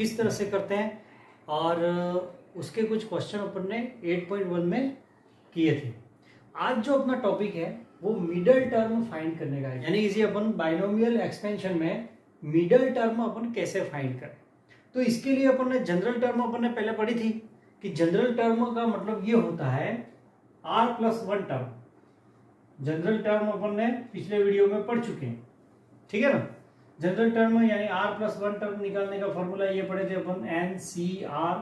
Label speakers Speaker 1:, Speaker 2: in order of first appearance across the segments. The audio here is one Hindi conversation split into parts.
Speaker 1: किस तरह से करते हैं, और उसके कुछ क्वेश्चन अपन ने 8.1 में किए थे। आज जो अपना टॉपिक है वो मिडल टर्म फाइंड करने का है, यानी कि अपन बाइनोमियल एक्सपेंशन में मिडल टर्म अपन कैसे फाइंड करें। तो इसके लिए अपन ने जनरल टर्म अपन ने पहले पढ़ी थी कि जनरल टर्म का मतलब ये होता है r+1 टर्म। जनरल टर्म अपन ने पिछले वीडियो में पढ़ चुके हैं, ठीक है ना। जनरल टर्म यानी r+1 टर्म निकालने का फॉर्मूला ये पढ़े थे अपन, NCR,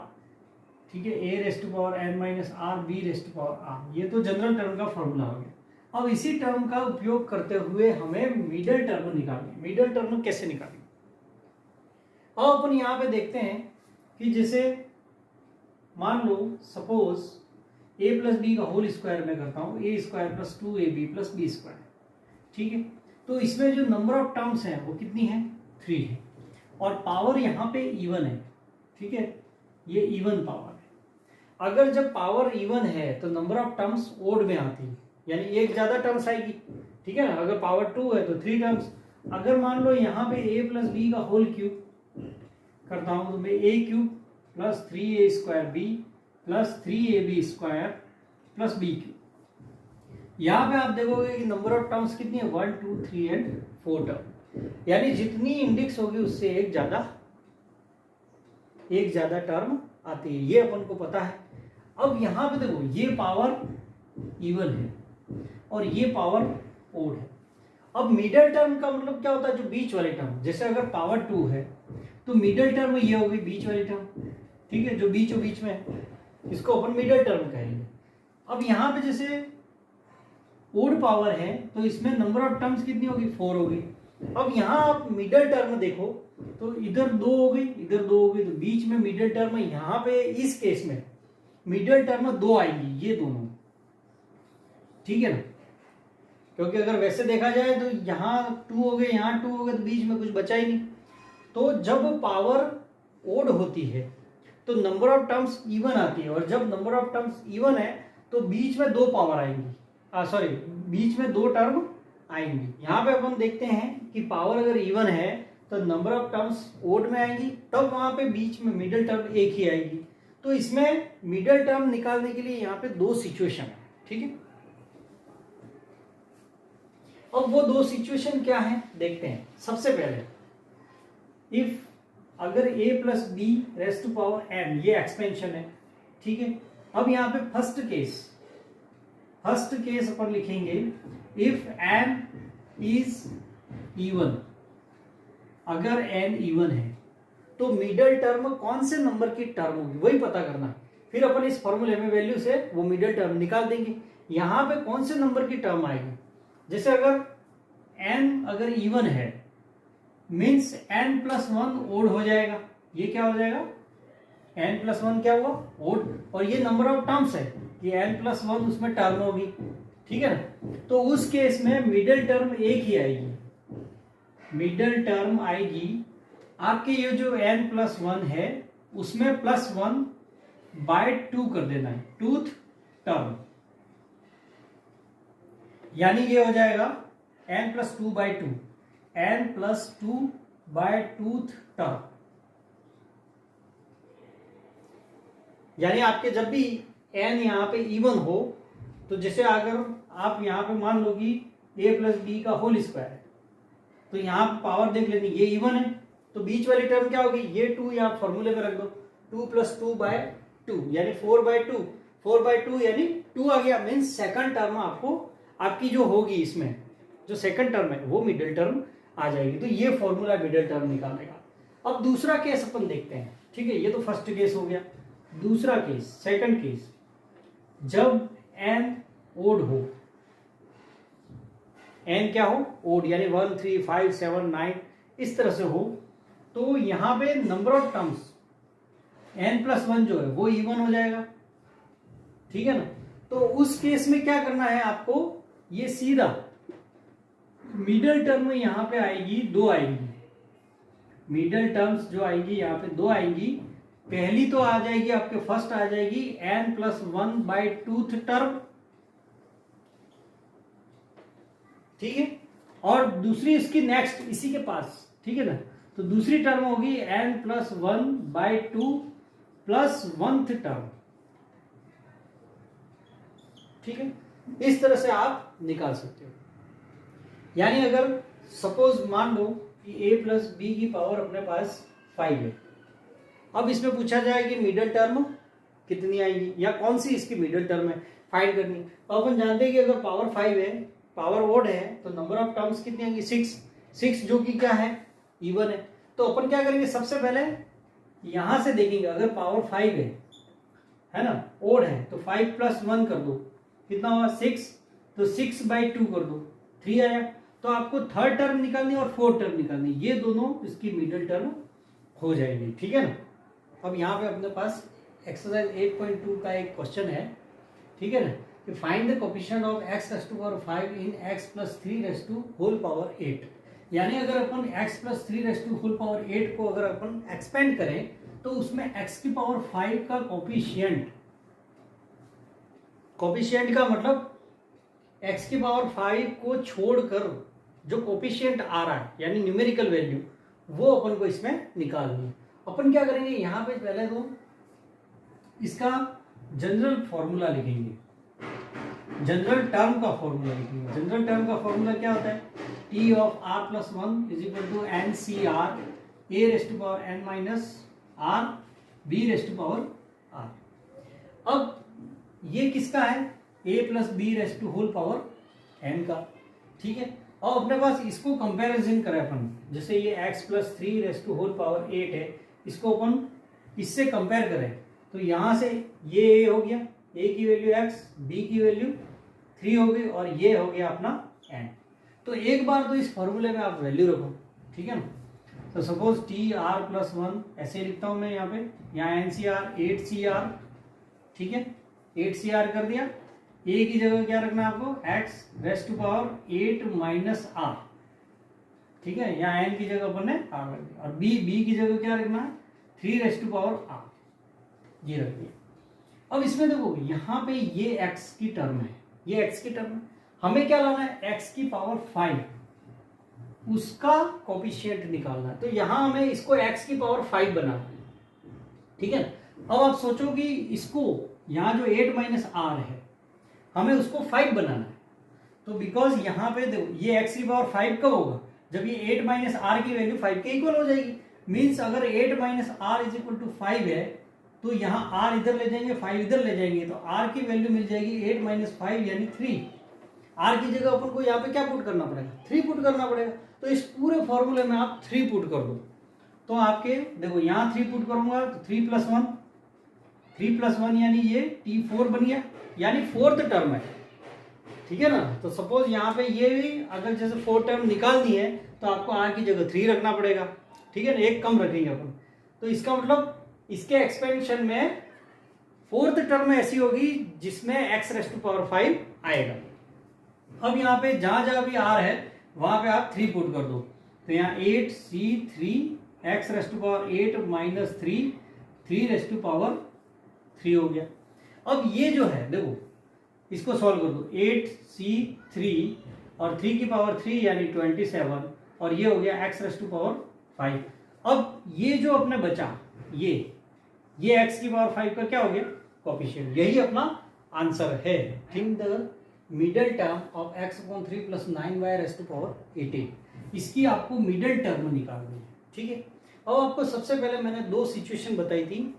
Speaker 1: ठीक है, a⁻n−r b⁻r। ये तो जनरल टर्म का फॉर्मूला हो गया। अब इसी टर्म का उपयोग करते हुए हमें मिडल टर्म निकालनी। मिडल टर्म कैसे निकालेंगे? अब अपन यहाँ पे देखते हैं कि जैसे मान लो सपोज a+b का होल स्क्वायर मैं करता हूँ, a² + 2ab + b², ठीक है। तो इसमें जो नंबर ऑफ टर्म्स हैं वो कितनी है? 3 है, और पावर यहाँ पे इवन है, ठीक है, ये इवन पावर है। अगर जब पावर इवन है तो नंबर ऑफ टर्म्स ओड में आती है, यानी एक ज्यादा टर्म्स आएगी, ठीक है ना। अगर पावर 2 है तो 3 टर्म्स। अगर मान लो यहाँ पे a+b का होल क्यूब करता हूँ तो मैं a³ + 3a²b + 3ab² + b³। यहाँ पे आप देखोगे कि नंबर ऑफ टर्म्स कितनी है? 1 2 3 एंड 4 टर्म, यानी जितनी इंडेक्स होगी उससे एक ज्यादा टर्म आती है, ये अपन को पता है। अब यहाँ पे देखो ये पावर इवन है और ये पावर ओड है। अब मिडल टर्म का मतलब क्या होता है? जो बीच वाली टर्म, जैसे अगर पावर 2 है तो मिडल टर्म ये होगी बीच वाली टर्म, ठीक है, जो बीचों बीच में है, इसको अपन मिडल टर्म कहेंगे। अब यहाँ पे जैसे ओड पावर है तो इसमें नंबर ऑफ टर्म्स कितनी होगी? 4 होगी। अब यहाँ आप मिडल टर्म देखो तो इधर 2 हो गई, इधर 2 हो गई, तो बीच में मिडल टर्म यहाँ पे इस केस में मिडल टर्म 2 आएंगी, ये दोनों, ठीक है ना। क्योंकि अगर वैसे देखा जाए तो यहाँ 2 हो गए, यहाँ 2 हो गए, तो बीच में कुछ बचा ही नहीं। तो जब पावर ओड होती है तो नंबर ऑफ टर्म्स इवन आती है, और जब नंबर ऑफ टर्म्स इवन है तो बीच में 2 पावर आएंगी, सॉरी, बीच में 2 टर्म आएंगी। यहाँ पे अपन देखते हैं कि पावर अगर इवन है तो नंबर ऑफ टर्म्स ओड में आएंगी, तब वहां पे बीच में मिडिल टर्म एक ही आएगी। तो इसमें मिडिल टर्म निकालने के लिए यहाँ पे 2 सिचुएशन है, ठीक है। अब वो 2 सिचुएशन क्या है देखते हैं। सबसे पहले इफ अगर a + b⁻n ये एक्सपेंशन है, ठीक है। अब यहाँ पे फर्स्ट केस अपन लिखेंगे इफ n इज इवन। अगर n इवन है तो मिडल टर्म कौन से नंबर की टर्म होगी वही पता करना है। फिर अपन इस फॉर्मूले में वैल्यू से वो मिडल टर्म निकाल देंगे। यहाँ पे कौन से नंबर की टर्म आएगी? जैसे अगर n अगर इवन है मीन्स n+1 ओड हो जाएगा। ये क्या हो जाएगा? n+1 क्या हुआ? ओड। और ये नंबर ऑफ टर्म्स है, ये n+1 उसमें टर्म होगी, ठीक है ना। तो उस केस में मिडल टर्म एक ही आएगी। मिडल टर्म आएगी आपके ये जो n+1 है उसमें +1/2 कर देना है, टूथ टर्म, यानी ये हो जाएगा n+2/2, n+2/2 टर्म। यानी आपके जब भी n यहाँ पे इवन हो तो जैसे अगर आप यहाँ पे मान लो कि a+b का होल स्क्वायर है तो यहाँ पावर देख लेनी, ये इवन है तो बीच वाली टर्म क्या होगी? ये 2 यहाँ फॉर्मूले में रख दो, 2 + 2/2 यानी 4/2, 4/2 यानी 2 आ गया। मीन्स सेकंड टर्म आपकी जो होगी इसमें जो सेकंड टर्म है वो मिडिल टर्म आ जाएगी। तो ये फॉर्मूला मिडिल टर्म निकालने का। अब दूसरा केस अपन देखते हैं, ठीक है। ये तो फर्स्ट केस हो गया। दूसरा केस, सेकंड केस, जब n ओड हो, n क्या हो? ओड, यानी 1 3 5 7 9 इस तरह से हो, तो यहां पे नंबर ऑफ टर्म्स n+1 जो है वो इवन हो जाएगा, ठीक है ना। तो उस केस में क्या करना है आपको? ये सीधा मिडल टर्म यहां पे आएगी, 2 आएगी। मिडल टर्म्स जो आएगी यहाँ पे 2 आएगी। पहली तो आ जाएगी आपके, फर्स्ट आ जाएगी n+1/2 टर्म, ठीक है। और दूसरी इसकी नेक्स्ट इसी के पास, ठीक है ना। तो दूसरी टर्म होगी n+1/2 प्लस 1th टर्म। ठीक है, इस तरह से आप निकाल सकते हो। यानी अगर सपोज मान लो कि a प्लस बी की पावर अपने पास 5 है। अब इसमें पूछा जाए कि मिडल टर्म कितनी आएगी या कौन सी इसकी मिडल टर्म है फाइंड करनी। तो अपन जानते हैं कि अगर पावर 5 है, पावर ओड है, तो नंबर ऑफ टर्म्स कितनी आएंगी 6 जो कि क्या है इवन है। तो अपन क्या करेंगे, सबसे पहले यहां से देखेंगे, अगर पावर 5 है ना, ओड है, तो 5 + 1 कर दो, कितना होगा 6, तो 6/2 कर दो, 3 आया। तो आपको थर्ड टर्म निकालनी और फोर्थ टर्म निकालनी, ये दोनों इसकी मिडल टर्म हो जाएगी। ठीक है ना। अब यहाँ पे अपने पास एक्सरसाइज 8.2 का एक क्वेश्चन है। ठीक है ना, कि find the coefficient of x⁵ in x+3⁸8। यानी अगर अपन x+3⁸8 को अगर अपन एक्सपेंड करें तो उसमें x⁵ का कोफिशिएंट का मतलब x⁵ को छोड़कर जो कोफिशिएंट आ रहा है यानी न्यूमेरिकल वैल्यू, वो अपन को इसमें निकालनी है। अपन क्या करेंगे, यहाँ पे पहले तो इसका जनरल फॉर्मूला लिखेंगे, जनरल टर्म का फॉर्मूला लिखेंगे। जनरल टर्म का फॉर्मूला क्या होता है, T of r+1 = NCr a⁻n−r b⁻r। अब ये किसका है, a + b⁻n का। ठीक है, और अपने पास इसको कंपैरिजन करें अपन, जैसे ये x+3⁸8 है, इसको अपन इससे कंपेयर करें तो यहां से ये a हो गया, a की वैल्यू x, b की वैल्यू 3 हो गई, और ये हो गया अपना n। तो एक बार तो इस फॉर्मूले में आप वैल्यू रखो। ठीक है ना। तो सपोज TR+1 ऐसे लिखता हूं मैं, यहाँ पे यहाँ NCR 8CR। ठीक है, 8CR कर दिया। a की जगह क्या रखना है आपको, x⁸ ठीक है, यहाँ n की जगह अपन ने r रख दिया, और b की जगह क्या रखना है 3⁻r, ये रख दिया। अब इसमें देखो यहाँ पे ये x की टर्म है, ये x की टर्म है, हमें क्या लाना है x⁵, उसका कोफिशिएंट निकालना है। तो यहां हमें इसको x⁵ बनाना है। ठीक है, अब आप सोचो कि इसको यहाँ जो 8 - r है, हमें उसको 5 बनाना है। तो बिकॉज यहाँ पे देखो ये x⁵ कब होगा, जब ये 8 - r की वैल्यू 5 के इक्वल हो जाएगी। मीन्स अगर 8 - r = 5 है, तो यहाँ r इधर ले जाएंगे, 5 इधर ले जाएंगे, तो r की वैल्यू मिल जाएगी 8 - 5 यानी 3। r की जगह अपन को यहाँ पे क्या पुट करना पड़ेगा, 3 पुट करना पड़ेगा। तो इस पूरे फॉर्मूले में आप 3 पुट कर दो, तो आपके देखो यहाँ 3 पुट करूंगा तो 3 + 1 यानी ये T4 बन गया, यानी फोर्थ टर्म है। ठीक है ना। तो सपोज यहाँ पे ये भी अगर जैसे फोर्थ टर्म निकालनी है तो आपको r की जगह 3 रखना पड़ेगा। ठीक है ना, एक कम रखेंगे अपन। तो इसका मतलब इसके एक्सपेंशन में फोर्थ टर्म ऐसी होगी जिसमें x⁵ आएगा। अब यहाँ पे जहां जहां भी r है वहां पे आप 3 पुट कर दो, तो यहाँ 8c3 x⁵ -3 हो गया। अब ये जो है देखो इसको सॉल्व कर दो, 8c3 और 3 की पावर 3 यानी 27, और ये हो गया x⁵5। अब ये जो अपने बचा ये x⁵ का क्या हो गया कोफिशिएंट, यही अपना आंसर है। Think the middle term of x/3 + 9y⁻18, इसकी आपको मिडल टर्म निकालनी है। ठीक है, अब आपको सबसे पहले मैंने 2 सिचुएशन बताई थी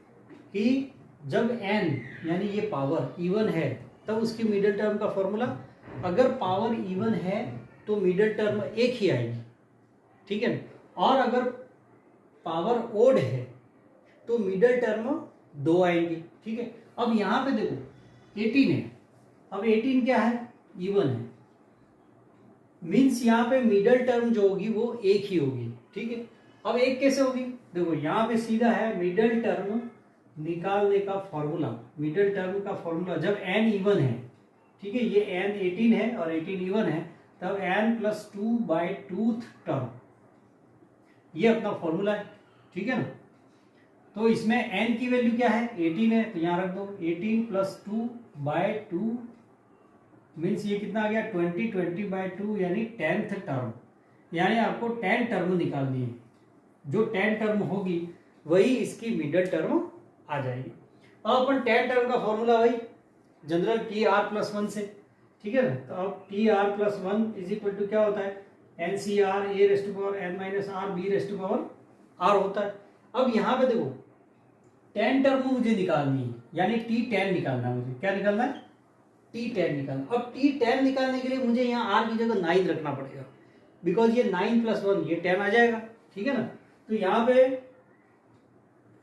Speaker 1: कि जब n यानी ये पावर इवन है तब उसकी मिडल टर्म का फॉर्मूला, अगर पावर इवन है तो मिडल टर्म एक ही आएगी। ठीक है, और अगर पावर ओड है तो मिडल टर्म 2 आएंगी। ठीक है, अब यहां पे देखो 18 है, अब 18 क्या है इवन है, मीन्स यहाँ पे मिडल टर्म जो होगी वो एक ही होगी। ठीक है, अब एक कैसे होगी, देखो यहाँ पे सीधा है मिडल टर्म निकालने का फॉर्मूला। मिडल टर्म का फॉर्मूला जब n इवन है, ठीक है, ये n 18 है और 18 इवन है, तब n + 2/2th टर्म, ये अपना फॉर्मूला है। ठीक है ना। तो इसमें n की वैल्यू क्या है 18 है, तो यहां रख दो 18 + 2/2 मीन्स ये कितना आ गया 20 20/2 यानी 10th टर्म, यानी आपको 10 टर्म निकालनी है। जो 10 टर्म होगी वही इसकी मिडल टर्म आ जाएगी। अब अपन 10 टर्म का फॉर्मूला वही general T R plus one से, ठीक है ना। तो अब T R plus one is equal to क्या होता है, N C R A raised to power N minus R B raised to power R होता है। अब यहाँ पे देखो 10 टर्म मुझे निकालनी है, यानी T10 निकालना है मुझे। क्या निकालना है, T10 निकालना। अब T10 निकालने के लिए मुझे यहाँ R की जगह 9 रखना पड़ेगा, बिकॉज ये 9 प्लस 1 ये 10 आ जाएगा, ठीक है ना। तो यहाँ पे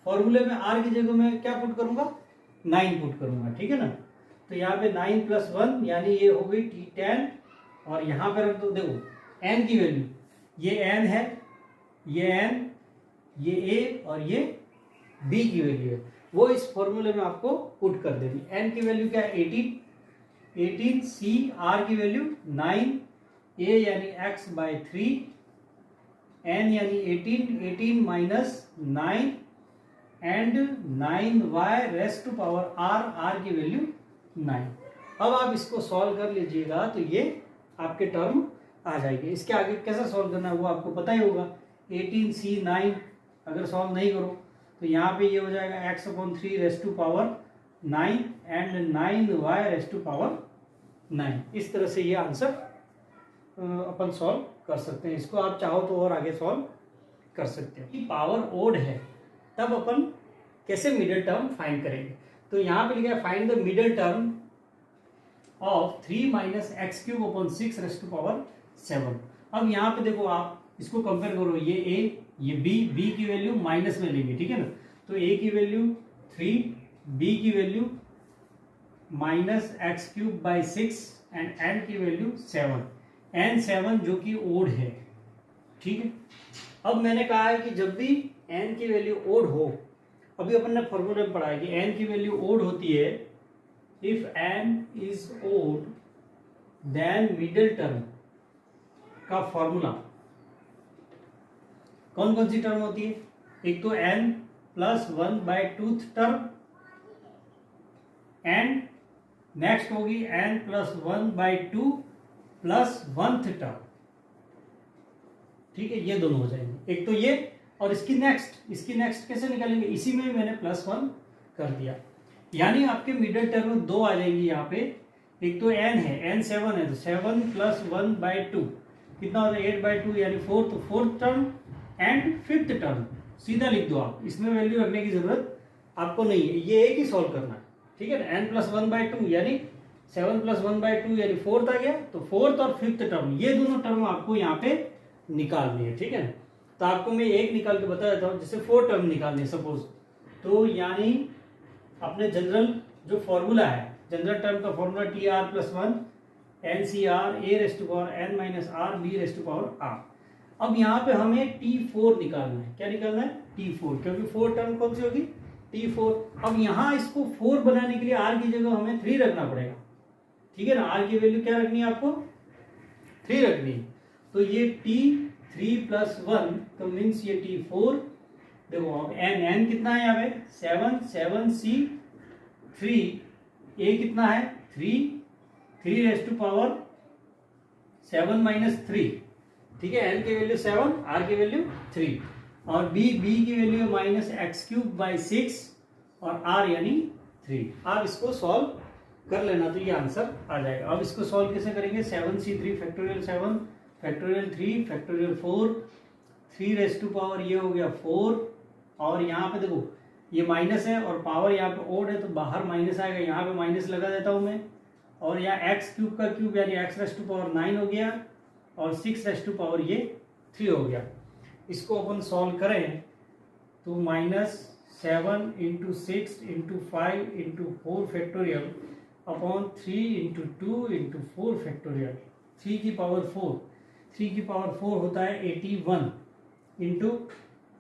Speaker 1: फॉर्मूले में R की जगह मैं क्या पुट करूंगा, 9 पुट करूंगा, ठीक है ना। तो यहाँ पे 9 प्लस 1 यानी ये हो गई T10, और यहाँ पे रख दो, देखो n की वैल्यू, ये n है, ये n, ये a और ये b की वैल्यू है, वो इस फॉर्मूले में आपको पुट कर देनी। n की वैल्यू क्या है 18, c, r की वैल्यू 9, a यानी x बाई 3, n यानी 18 minus 9 and 9y raised to power r की वैल्यू 9। अब आप इसको सॉल्व कर लीजिएगा तो ये आपके टर्म आ जाएगी। इसके आगे कैसे सॉल्व करना है वो आपको पता ही होगा। 18c9 अगर सॉल्व नहीं करो तो यहाँ पे ये हो जाएगा x/3 raised to power 9 and 9y raised to power 9। इस तरह से ये आंसर अपन सॉल्व कर सकते हैं। इसको आप चाहो तो और आगे सॉल्व कर सकते हो। पावर ओड है तब अपन कैसे मिडिल टर्म फाइंड करेंगे। तो यहाँ पे लिखा है find the middle term of 3 minus X cube upon 6 raised to power 7। अब यहाँ पे देखो आप इसको कंपेयर करो, ये a ये b की वैल्यू माइनस में लेंगे, ठीक है ना। तो a की वैल्यू 3, b की value minus X cube by 6 and n की वैल्यू 7, n 7 जो कि ओड है, ठीक है। अब मैंने कहा है कि जब भी n की वैल्यू ओड हो, अभी अपन ने फॉर्मूले में पढ़ा है कि n की वैल्यू ओड होती है if n is odd then middle term का फॉर्मूला कौन कौन सी टर्म होती है। एक तो n plus 1 by 2th term and next होगी n plus 1 by 2 plus 1th term, ठीक है। ये दोनों हो जाएंगे, एक तो ये और इसकी नेक्स्ट कैसे निकालेंगे, इसी में मैंने प्लस 1 कर दिया, यानी आपके मिडिल टर्म में 2 आ जाएंगी यहाँ पे। एक तो n है, n 7 है, तो 7 प्लस 1 बाई 2 कितना होता है 8 बाई 2 यानी 4, तो 4th term and 5th term सीधा लिख दो आप, इसमें वैल्यू रखने की जरूरत आपको नहीं है, ये एक ही सॉल्व करना है, ठीक है ना। n प्लस 1 बाई 2 यानी 7 प्लस 1 बाई 2 यानी 4th आ गया, तो 4th और 5th टर्म ये दोनों टर्म आपको यहाँ पे निकालनी है, ठीक है ना। तो आपको मैं एक निकाल के बता देता हूँ, जैसे 4 टर्म निकालनी है सपोज, तो यानी अपने जनरल जो फॉर्मूला है, जनरल टर्म का formula T R plus 1 N C R A raised to power N minus R B raised to power R. अब यहाँ पे हमें T4 निकालना है। क्या निकालना है, T4, क्योंकि 4 टर्म कौन सी होगी T4। अब यहाँ इसको 4 बनाने के लिए R की जगह हमें 3 रखना पड़ेगा, ठीक है ना। R की वैल्यू क्या रखनी है आपको 3 रखनी है, तो ये T3 प्लस 1 तो मीन्स ये T4। देखो अब n कितना है यहाँ पे 7 C 3, a कितना है 3 रेस्ट टू पावर 7 माइनस 3, ठीक है। n की वैल्यू 7, r की वैल्यू 3, और b की वैल्यू है माइनस एक्स क्यूब बाई 6 और r यानी 3। आप इसको सॉल्व कर लेना तो ये आंसर आ जाएगा। अब इसको सॉल्व कैसे करेंगे, 7c3 factorial 7 factorial 3 factorial 4, 3 raised to power ये हो गया 4, और यहाँ पे देखो ये माइनस है और पावर यहाँ पे ओड है तो बाहर माइनस आएगा, यहाँ पे माइनस लगा देता हूँ मैं, और यहाँ एक्स क्यूब का क्यूब यानी एक्स रेस्ट टू पावर 9 हो गया, और 6 रेस्ट टू पावर ये 3 हो गया। इसको अपन सॉल्व करें तो -7 into 6 into 5 into 4 factorial upon 3 into 2 into 4 factorial, 3 की पावर 4 होता है 81 into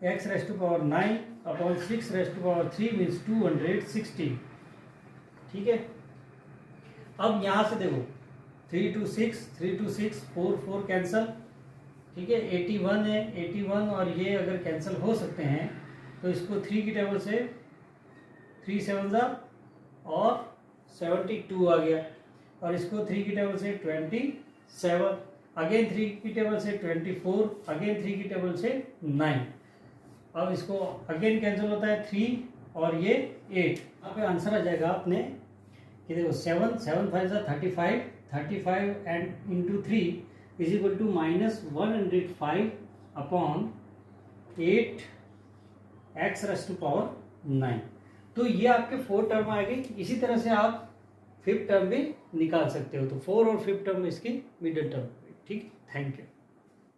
Speaker 1: X raised to power 9 upon 6 raised to power 3 means 260, ठीक है। अब यहाँ से देखो 3 to 6 4 कैंसल, ठीक है। 81 है, 81 और ये अगर कैंसिल हो सकते हैं तो इसको 3 की टेबल से 3 7 और 72 आ गया, और इसको 3 की टेबल से 27, अगेन 3 की टेबल से 24, अगेन 3 की टेबल से 9, अब इसको अगेन कैंसिल होता है 3 और ये 8, यहाँ पे आंसर आ जाएगा अपने कि देखो 7 7 5 35, 35 and into 3 is equal to -105 upon 8 X raise to power 9। तो ये आपके 4 टर्म आ गई। इसी तरह से आप 5th टर्म भी निकाल सकते हो। तो 4 और 5th टर्म इसकी मिडिल टर्म। ठीक, थैंक यू।